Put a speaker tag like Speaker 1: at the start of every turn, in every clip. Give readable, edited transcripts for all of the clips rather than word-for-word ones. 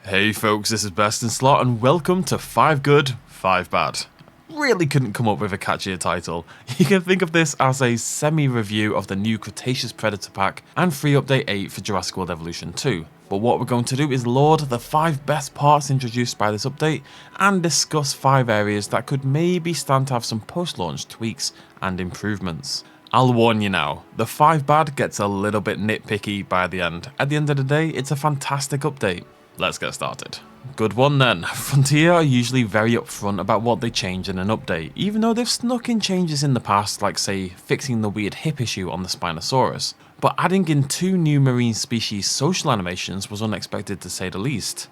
Speaker 1: Hey folks, this is BestInSlot and welcome to 5 Good, 5 Bad. Really couldn't come up with a catchier title. You can think of this as a semi-review of the new Cretaceous Predator Pack and free update 8 for Jurassic World Evolution 2. But what we're going to do is laud the 5 best parts introduced by this update and discuss 5 areas that could maybe stand to have some post-launch tweaks and improvements. I'll warn you now, the 5 bad gets a little bit nitpicky by the end. At the end of the day, it's a fantastic update. Let's get started. Good one then. Frontier are usually very upfront about what they change in an update, even though they've snuck in changes in the past, like say fixing the weird hip issue on the Spinosaurus. But adding in 2 new marine species social animations was unexpected to say the least.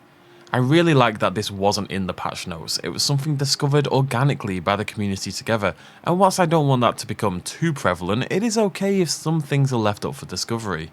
Speaker 1: I really like that this wasn't in the patch notes, it was something discovered organically by the community together, and whilst I don't want that to become too prevalent, it is okay if some things are left up for discovery.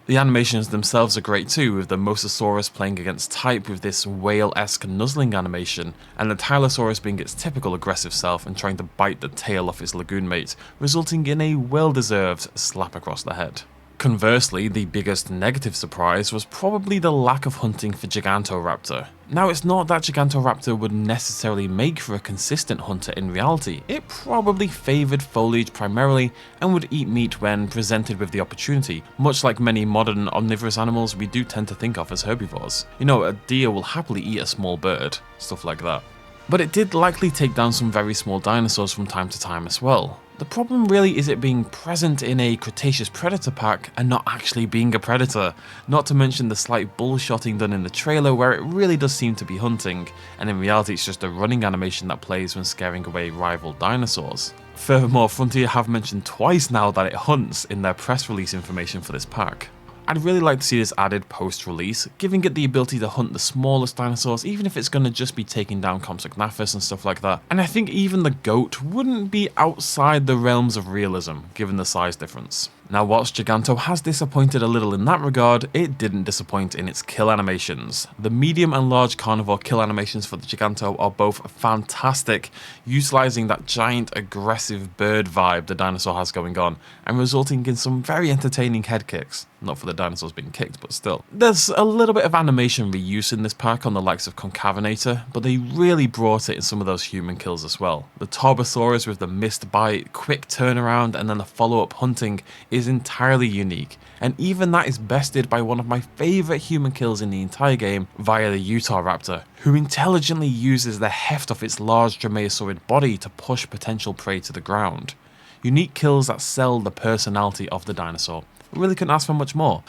Speaker 1: The animations themselves are great too, with the Mosasaurus playing against type with this whale-esque nuzzling animation, and the Tylosaurus being its typical aggressive self and trying to bite the tail off its lagoon mate, resulting in a well-deserved slap across the head. Conversely, the biggest negative surprise was probably the lack of hunting for Gigantoraptor. Now, it's not that Gigantoraptor would necessarily make for a consistent hunter in reality, it probably favoured foliage primarily and would eat meat when presented with the opportunity, much like many modern omnivorous animals we do tend to think of as herbivores. You know, a deer will happily eat a small bird, stuff like that. But it did likely take down some very small dinosaurs from time to time as well. The problem really is it being present in a Cretaceous Predator Pack and not actually being a predator, not to mention the slight bullshotting done in the trailer where it really does seem to be hunting, and in reality it's just a running animation that plays when scaring away rival dinosaurs. Furthermore, Frontier have mentioned twice now that it hunts in their press release information for this pack. I'd really like to see this added post-release, giving it the ability to hunt the smallest dinosaurs, even if it's going to just be taking down Compsognathus and stuff like that. And I think even the goat wouldn't be outside the realms of realism, given the size difference. Now, whilst Giganto has disappointed a little in that regard, it didn't disappoint in its kill animations. The medium and large carnivore kill animations for the Giganto are both fantastic, utilising that giant aggressive bird vibe the dinosaur has going on, and resulting in some very entertaining head kicks. Not for the dinosaurs being kicked, but still. There's a little bit of animation reuse in this pack on the likes of Concavinator, but they really brought it in some of those human kills as well. The Tarbosaurus with the missed bite, quick turnaround, and then the follow-up hunting is entirely unique, and even that is bested by one of my favourite human kills in the entire game via the Utahraptor, who intelligently uses the heft of its large dromaeosaurid body to push potential prey to the ground. Unique kills that sell the personality of the dinosaur. I really couldn't ask for much more.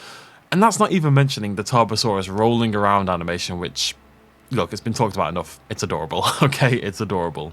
Speaker 1: And that's not even mentioning the Tarbosaurus rolling around animation, which, look, it's been talked about enough. It's adorable, okay? It's adorable.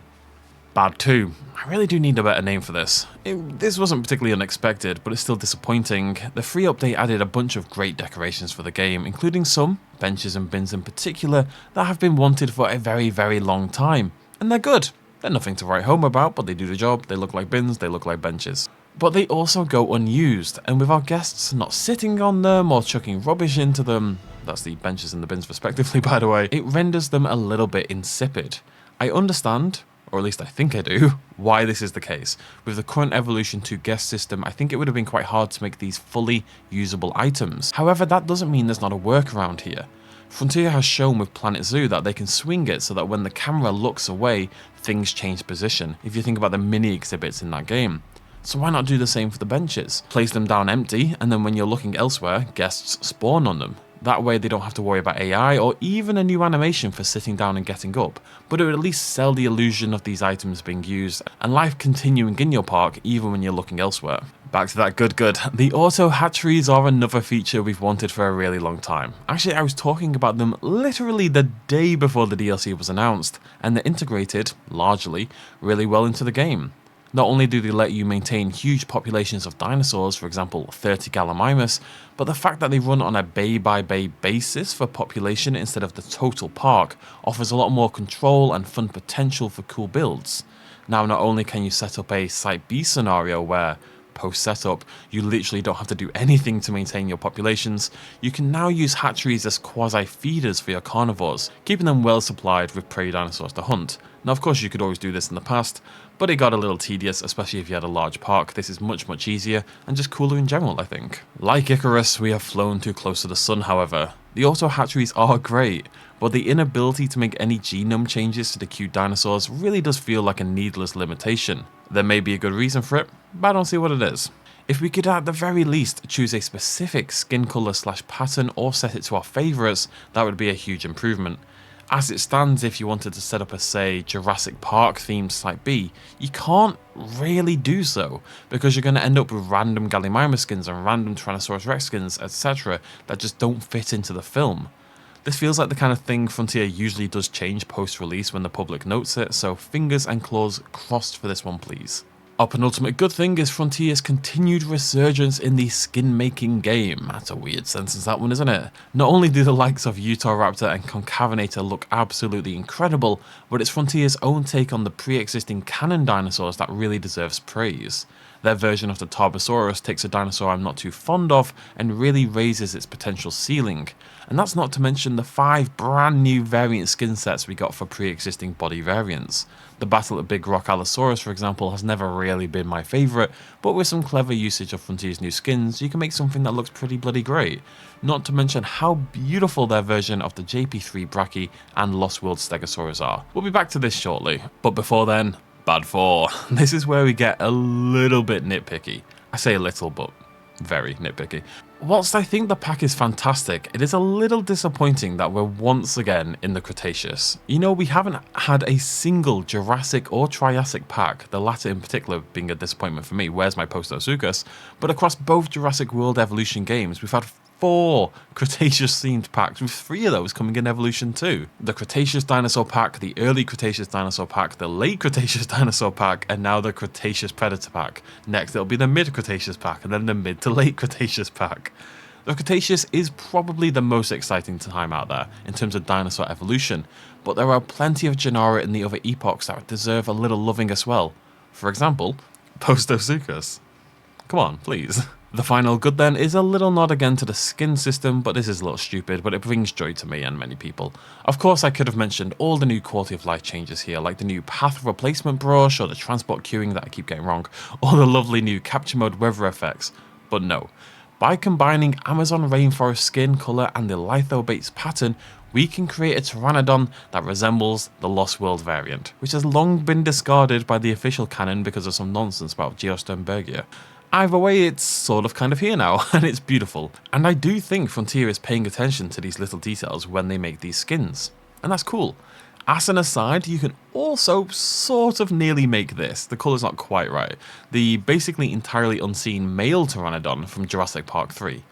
Speaker 1: Bad 2. I really do need a better name for this. This wasn't particularly unexpected, but it's still disappointing. The free update added a bunch of great decorations for the game, including some, benches and bins in particular, that have been wanted for a very, very long time. And they're good. They're nothing to write home about, but they do the job. They look like bins, they look like benches. But they also go unused, and with our guests not sitting on them or chucking rubbish into them, that's the benches and the bins respectively by the way, it renders them a little bit insipid. I understand, or at least I think I do, why this is the case. With the current Evolution 2 guest system, I think it would have been quite hard to make these fully usable items. However, that doesn't mean there's not a workaround here. Frontier has shown with Planet Zoo that they can swing it so that when the camera looks away, things change position, if you think about the mini exhibits in that game. So why not do the same for the benches? Place them down empty, and then when you're looking elsewhere, guests spawn on them. That way they don't have to worry about AI or even a new animation for sitting down and getting up, but it would at least sell the illusion of these items being used and life continuing in your park even when you're looking elsewhere. Back to that good. The auto hatcheries are another feature we've wanted for a really long time. Actually, I was talking about them literally the day before the DLC was announced, and they're integrated, largely, really well into the game. Not only do they let you maintain huge populations of dinosaurs, for example 30 Gallimimus, but the fact that they run on a bay-by-bay basis for population instead of the total park offers a lot more control and fun potential for cool builds. Now, not only can you set up a Site B scenario where, post-setup, you literally don't have to do anything to maintain your populations, you can now use hatcheries as quasi-feeders for your carnivores, keeping them well supplied with prey dinosaurs to hunt. Now, of course, you could always do this in the past, but it got a little tedious, especially if you had a large park. This is much easier, and just cooler in general, I think. Like Icarus, we have flown too close to the sun, however. The auto hatcheries are great, but the inability to make any genome changes to the cute dinosaurs really does feel like a needless limitation. There may be a good reason for it, but I don't see what it is. If we could at the very least choose a specific skin colour / pattern or set it to our favourites, that would be a huge improvement. As it stands, if you wanted to set up a, say, Jurassic Park themed Site B, you can't really do so, because you're going to end up with random Gallimimus skins and random Tyrannosaurus Rex skins, etc. that just don't fit into the film. This feels like the kind of thing Frontier usually does change post-release when the public notes it, so fingers and claws crossed for this one please. Our penultimate good thing is Frontier's continued resurgence in the skin-making game. That's a weird sentence, that one, isn't it? Not only do the likes of Utahraptor and Concavenator look absolutely incredible, but it's Frontier's own take on the pre-existing canon dinosaurs that really deserves praise. Their version of the Tarbosaurus takes a dinosaur I'm not too fond of and really raises its potential ceiling. And that's not to mention the 5 brand new variant skin sets we got for pre-existing body variants. The Battle of Big Rock Allosaurus, for example, has never really been my favourite, but with some clever usage of Frontier's new skins, you can make something that looks pretty bloody great. Not to mention how beautiful their version of the JP3 Brachy and Lost World Stegosaurus are. We'll be back to this shortly, but before then, Bad 4. This is where we get a little bit nitpicky. I say a little, but very nitpicky. Whilst I think the pack is fantastic, it is a little disappointing that we're once again in the Cretaceous. You know, we haven't had a single Jurassic or Triassic pack, the latter in particular being a disappointment for me, where's my Postosuchus, but across both Jurassic World Evolution games we've had 4 Cretaceous themed packs, with 3 of those coming in Evolution 2. The Cretaceous Dinosaur Pack, the Early Cretaceous Dinosaur Pack, the Late Cretaceous Dinosaur Pack, and now the Cretaceous Predator Pack. Next it'll be the Mid Cretaceous Pack, and then the Mid to Late Cretaceous Pack. The Cretaceous is probably the most exciting time out there in terms of dinosaur evolution, but there are plenty of genera in the other epochs that deserve a little loving as well. For example, Postosuchus. Come on, please. The final good then is a little nod again to the skin system, but this is a little stupid, but it brings joy to me and many people. Of course I could have mentioned all the new quality of life changes here, like the new path replacement brush, or the transport queuing that I keep getting wrong, or the lovely new capture mode weather effects, but no. By combining Amazon rainforest skin colour and the lithobates pattern, we can create a Pteranodon that resembles the Lost World variant, which has long been discarded by the official canon because of some nonsense about Geosternbergia. Either way, it's sort of kind of here now, and it's beautiful. And I do think Frontier is paying attention to these little details when they make these skins. And that's cool. As an aside, you can also sort of nearly make this. The colour's not quite right. The basically entirely unseen male Pteranodon from Jurassic Park 3.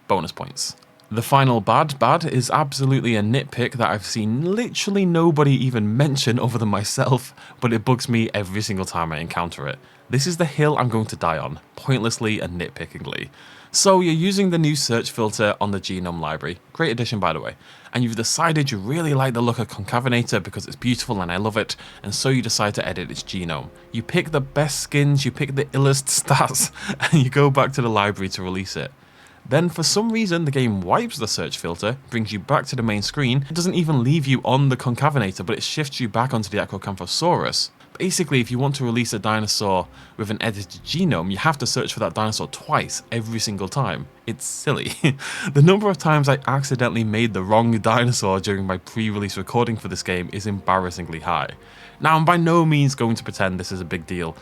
Speaker 1: Bonus points. The final bad is absolutely a nitpick that I've seen literally nobody even mention other than myself, but it bugs me every single time I encounter it. This is the hill I'm going to die on, pointlessly and nitpickingly. So you're using the new search filter on the Genome library, great addition by the way, and you've decided you really like the look of Concavenator because it's beautiful and I love it, and so you decide to edit its genome. You pick the best skins, you pick the illest stats, and you go back to the library to release it. Then for some reason the game wipes the search filter, brings you back to the main screen. It doesn't even leave you on the Concavenator, but it shifts you back onto the Acrocanthosaurus. Basically, if you want to release a dinosaur with an edited genome, you have to search for that dinosaur twice every single time. It's silly. The number of times I accidentally made the wrong dinosaur during my pre-release recording for this game is embarrassingly high. Now, I'm by no means going to pretend this is a big deal,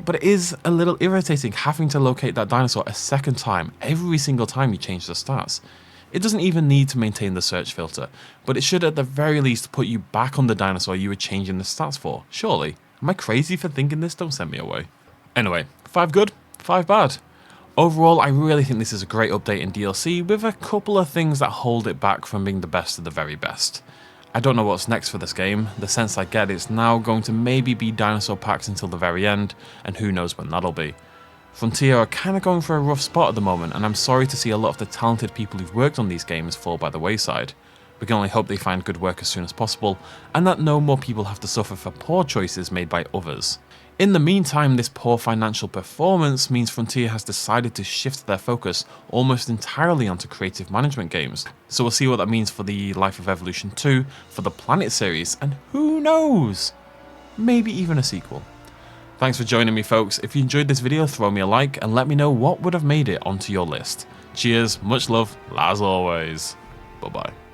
Speaker 1: but it is a little irritating having to locate that dinosaur a second time every single time you change the stats. It doesn't even need to maintain the search filter, but it should at the very least put you back on the dinosaur you were changing the stats for, surely. Am I crazy for thinking this? Don't send me away. Anyway, 5 good, 5 bad. Overall, I really think this is a great update in DLC with a couple of things that hold it back from being the best of the very best. I don't know what's next for this game. The sense I get is now going to maybe be dinosaur packs until the very end, and who knows when that'll be. Frontier are kind of going for a rough spot at the moment, and I'm sorry to see a lot of the talented people who've worked on these games fall by the wayside. We can only hope they find good work as soon as possible, and that no more people have to suffer for poor choices made by others. In the meantime, this poor financial performance means Frontier has decided to shift their focus almost entirely onto creative management games. So we'll see what that means for the Life of Evolution 2, for the Planet series, and who knows, maybe even a sequel. Thanks for joining me folks. If you enjoyed this video, throw me a like and let me know what would have made it onto your list. Cheers, much love, as always. Bye bye.